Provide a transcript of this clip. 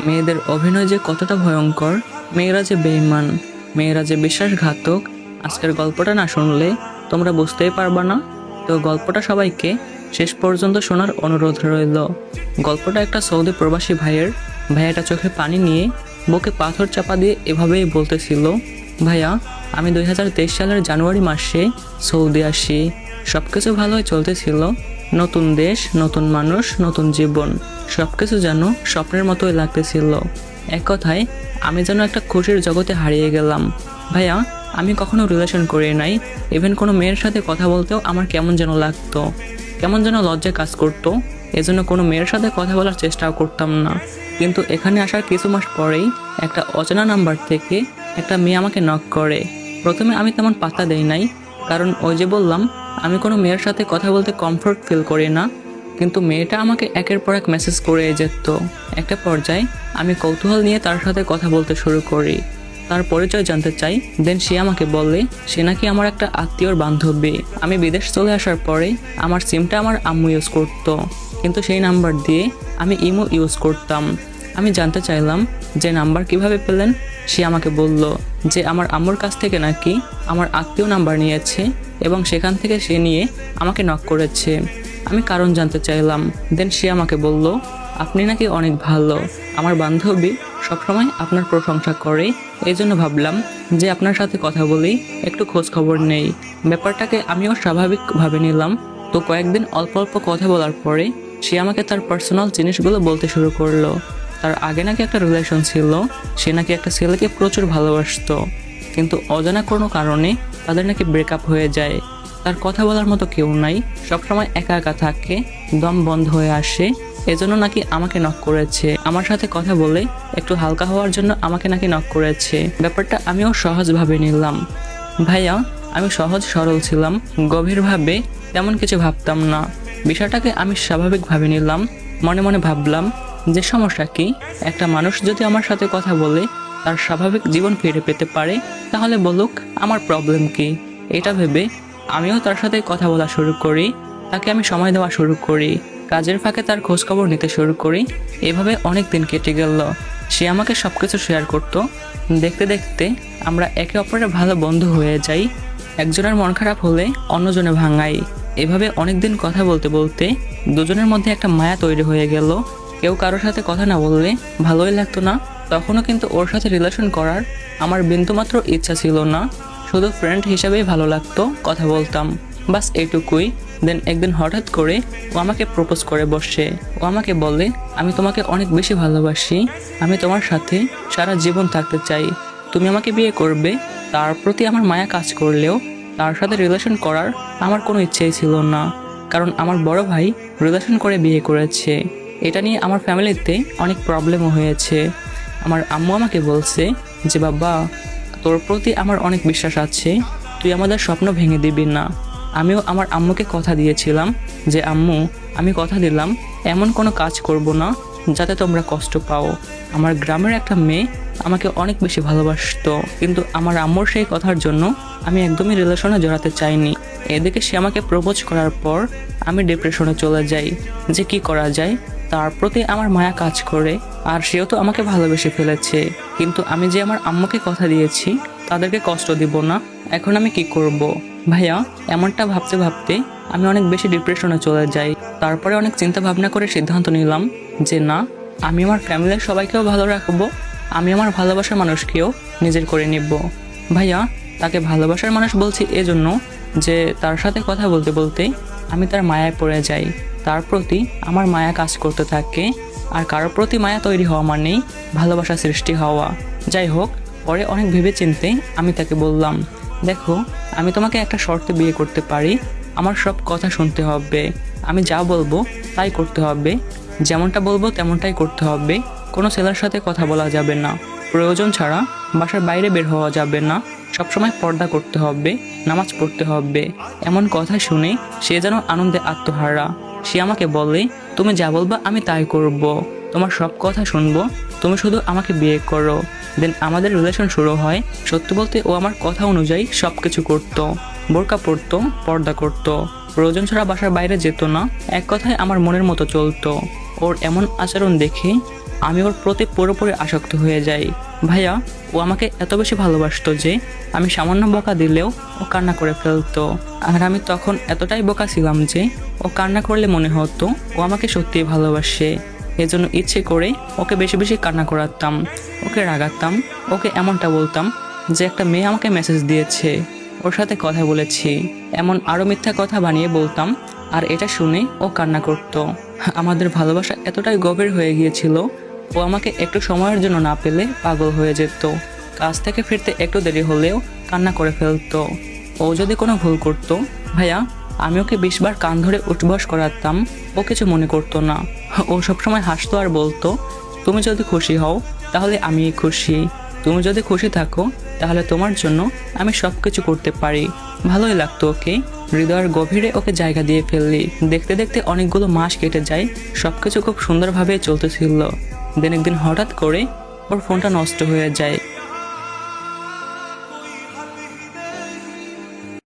মেয়েদের অভিনয় যে কতটা ভয়ঙ্কর, মেয়েরা যে বেঈমান, মেয়েরা যে বিশ্বাসঘাতক, আজকের গল্পটা না শুনলে তোমরা বুঝতেই পারবা না। তো গল্পটা সবাইকে শেষ পর্যন্ত শোনার অনুরোধ রইল। গল্পটা একটা সৌদি প্রবাসী ভাইয়াটা চোখে পানি নিয়ে বুকে পাথর চাপা দিয়ে এভাবেই বলতেছিল, ভাইয়া আমি 2023 সালের জানুয়ারি মাসে সৌদি আসি। সব কিছু ভালোই চলতেছিল, নতুন দেশ, নতুন মানুষ, নতুন জীবন, সব কিছু যেন স্বপ্নের মতোই লাগতেছিল। এক কথায় আমি যেন একটা খুশির জগতে হারিয়ে গেলাম। ভাইয়া আমি কখনো রিলেশন করি নাই, ইভেন কোনো মেয়ের সাথে কথা বলতেও আমার কেমন যেন লাগতো, কেমন যেন লজ্জা কাজ করতো। এজন্য কোনো মেয়ের সাথে কথা বলার চেষ্টাও করতাম না। কিন্তু এখানে আসার কিছু মাস পরেই একটা অচেনা নাম্বার থেকে একটা মেয়ে আমাকে নক করে। প্রথমে আমি তেমন পাত্তা দেই নাই, কারণ ওই যে বললাম আমি কোনো মেয়ের সাথে কথা বলতে কমফোর্ট ফিল করি না। কিন্তু মেয়েটা আমাকে একের পর এক মেসেজ করে যেত। একটা পর্যায়ে আমি কৌতূহল নিয়ে তার সাথে কথা বলতে শুরু করি, তার পরিচয় জানতে চাই। দেন সে আমাকে বলে সে নাকি আমার একটা আত্মীয়র বান্ধবী। আমি বিদেশ চলে আসার পরে আমার সিমটা আমার আম্মু ইউজ করতো, কিন্তু সেই নাম্বার দিয়ে আমি ইমো ইউজ করতাম। আমি জানতে চাইলাম যে নাম্বার কিভাবে পেলেন। সে আমাকে বলল যে আমার আম্মুর কাছ থেকে নাকি আমার আত্মীয় নাম্বার নিয়েছে এবং সেখান থেকে সে নিয়ে আমাকে নক করেছে। আমি কারণ জানতে চাইলাম। দেন সে আমাকে বলল আপনি নাকি অনেক ভালো, আমার বান্ধবী সবসময় আপনার প্রশংসা করে, এই জন্য ভাবলাম যে আপনার সাথে কথা বলি, একটু খোঁজ খবর নেই। ব্যাপারটাকে আমিও স্বাভাবিকভাবে নিলাম। তো কয়েকদিন অল্প অল্প কথা বলার পরে সে আমাকে তার পার্সোনাল জিনিসগুলো বলতে শুরু করলো। তার আগে নাকি একটা রিলেশন ছিল, সে নাকি একটা ছেলেকে প্রচুর ভালোবাসতো, কিন্তু অজানা কোনো কারণে তাদের নাকি ব্রেকআপ হয়ে যায়। তার কথা বলার মতো কেউ নাই, সবসময় একা একা থাকে, দম বন্ধ হয়ে আসে। এজন্য নাকি আমাকে নক করেছে, আমার সাথে কথা বলে একটু হালকা হওয়ার জন্য আমাকে নাকি নক করেছে। ব্যাপারটা আমিও সহজভাবে নিলাম। ভাইয়া আমি সহজ সরল ছিলাম, গভীরভাবে তেমন কিছু ভাবতাম না। বিষয়টাকে আমি স্বাভাবিকভাবে নিলাম। মনে মনে ভাবলাম যে সমস্যা কি, একটা মানুষ যদি আমার সাথে কথা বলে তার স্বাভাবিক জীবন ফিরে পেতে পারে, তাহলে বলুক, আমার প্রবলেম কি। এটা ভেবে আমিও তার সাথে কথা বলা শুরু করি, তাকে আমি সময় দেওয়া শুরু করি, কাজের ফাঁকে তার খোঁজখবর নিতে শুরু করি। এভাবে অনেক দিন কেটে গেল। সে আমাকে সবকিছু শেয়ার করতো। দেখতে দেখতে আমরা একে অপরের ভালো বন্ধু হয়ে যাই। একজনের মন খারাপ হলে অন্যজনে ভাঙাই। এভাবে অনেক দিন কথা বলতে বলতে দুজনের মধ্যে একটা মায়া তৈরি হয়ে গেল। কেউ কারোর সাথে কথা না বললে ভালোই লাগতো না। তখনও কিন্তু ওর সাথে রিলেশন করার আমার বিন্দুমাত্র ইচ্ছা ছিল না, শুধু ফ্রেন্ড হিসাবেই ভালো লাগতো, কথা বলতাম, বাস এইটুকুই। দেন একদিন হঠাৎ করে ও আমাকে প্রপোজ করে বসে। ও আমাকে বলে আমি তোমাকে অনেক বেশি ভালোবাসি, আমি তোমার সাথে সারা জীবন থাকতে চাই, তুমি আমাকে বিয়ে করবে। তার প্রতি আমার মায়া কাজ করলেও তার সাথে রিলেশন করার আমার কোনো ইচ্ছেই ছিল না, কারণ আমার বড় ভাই রিলেশন করে বিয়ে করেছে। এটা নিয়ে আমার ফ্যামিলিতে অনেক প্রবলেমও হয়েছে। আমার আম্মু আমাকে বলছে যে বাবা, তোর প্রতি আমার অনেক বিশ্বাস আছে, তুই আমাদের স্বপ্ন ভেঙে দিবি না। আমিও আমার আম্মুকে কথা দিয়েছিলাম যে আম্মু, আমি কথা দিলাম এমন কোনো কাজ করব না যাতে তোমরা কষ্ট পাও। আমার গ্রামের একটা মেয়ে আমাকে অনেক বেশি ভালোবাসতো, কিন্তু আমার আম্মুর সেই কথার জন্য আমি একদমই রিলেশনে জড়াতে চাইনি। এদিকে সে আমাকে প্রপোজ করার পর আমি ডিপ্রেশনে চলে যাই যে কি করা যায়। তার প্রতি আমার মায়া কাজ করে, আর সেও তো আমাকে ভালোবেসে ফেলেছে, কিন্তু আমি যে আমার আম্মুকে কথা দিয়েছি তাদেরকে কষ্ট দিব না, এখন আমি কি করব। ভাইয়া এমনটা ভাবতে ভাবতে আমি অনেক বেশি ডিপ্রেশনে চলে যাই। তারপরে অনেক চিন্তা ভাবনা করে সিদ্ধান্ত নিলাম যে না, আমি আমার ফ্যামিলির সবাইকেও ভালো রাখবো, আমি আমার ভালোবাসার মানুষকেও নিজের করে নিব। ভাইয়া তাকে ভালোবাসার মানুষ বলছি এজন্য যে তার সাথে কথা বলতে বলতে আমি তার মায়ায় পড়ে যাই, তার প্রতি আমার মায়া কাজ করতে থাকে। আর কারোর প্রতি মায়া তৈরি হওয়া মানেই ভালোবাসা সৃষ্টি হওয়া। যাই হোক, পরে অনেক ভেবে চিন্তে আমি তাকে বললাম, দেখো আমি তোমাকে একটা শর্তে বিয়ে করতে পারি, আমার সব কথা শুনতে হবে, আমি যা বলবো তাই করতে হবে, যেমনটা বলবো তেমনটাই করতে হবে, কোনো ছেলের সাথে কথা বলা যাবে না, প্রয়োজন ছাড়া বাসার বাইরে বের হওয়া যাবে না, সবসময় পর্দা করতে হবে, নামাজ পড়তে হবে। এমন কথা শুনে সে যেন আনন্দে আত্মহারা। সে আমাকে বলে তুমি যা বলবা আমি তাই করব, তোমার সব কথা শুনবো, তুমি শুধু আমাকে বিয়ে করো। দেন আমাদের রিলেশন শুরু হয়। সত্যি বলতে ও আমার কথা অনুযায়ী সব কিছু করতো। বোরকা পরতো, পর্দা করতো, প্রয়োজন ছাড়া বাসার বাইরে যেত না। এক কথায় আমার মনের মতো চলতো। ওর এমন আচরণ দেখে আমি ওর প্রতি পুরোপুরি আসক্ত হয়ে যাই। ভাইয়া, ও আমাকে এত বেশি ভালোবাসতো যে আমি সামান্য বকা দিলেও ও কান্না করে ফেলতো। আর আমি তখন এতটাই বোকা ছিলাম যে ও কান্না করলে মনে হতো ও আমাকে সত্যিই ভালোবাসে। এজন্য ইচ্ছে করে ওকে বেশি বেশি কান্না করাতাম, ওকে রাগাতাম, ওকে এমনটা বলতাম যে একটা মেয়ে আমাকে মেসেজ দিয়েছে, ওর সাথে কথা বলেছি, এমন আরও মিথ্যা কথা বানিয়ে বলতাম। আর এটা শুনে ও কান্না করতো। আমাদের ভালোবাসা এতটাই গভীর হয়ে গিয়েছিল, ও আমাকে একটু সময়ের জন্য না পেলে পাগল হয়ে যেত। কাজ থেকে ফিরতে একটু দেরি হলেও কান্না করে ফেলতো। ও যদি কোনো ভুল করতো, ভাইয়া, আমি ওকে 20 বার কান ধরে উঠবস করাতাম, ও কিছু মনে করতো না। ও সবসময় হাসতো আর বলতো, তুমি যদি খুশি হও তাহলে আমি খুশি, তুমি যদি খুশি থাকো তাহলে তোমার জন্য আমি সব কিছু করতে পারি। ভালোই লাগতো ওকে। হৃদয়ের গভীরে ওকে জায়গা দিয়ে ফেললি। দেখতে দেখতে অনেকগুলো মাস কেটে যায়, সব কিছু খুব সুন্দরভাবে চলতেছিল। দিন একদিন হঠাৎ করে ওর ফোনটা নষ্ট হয়ে যায়।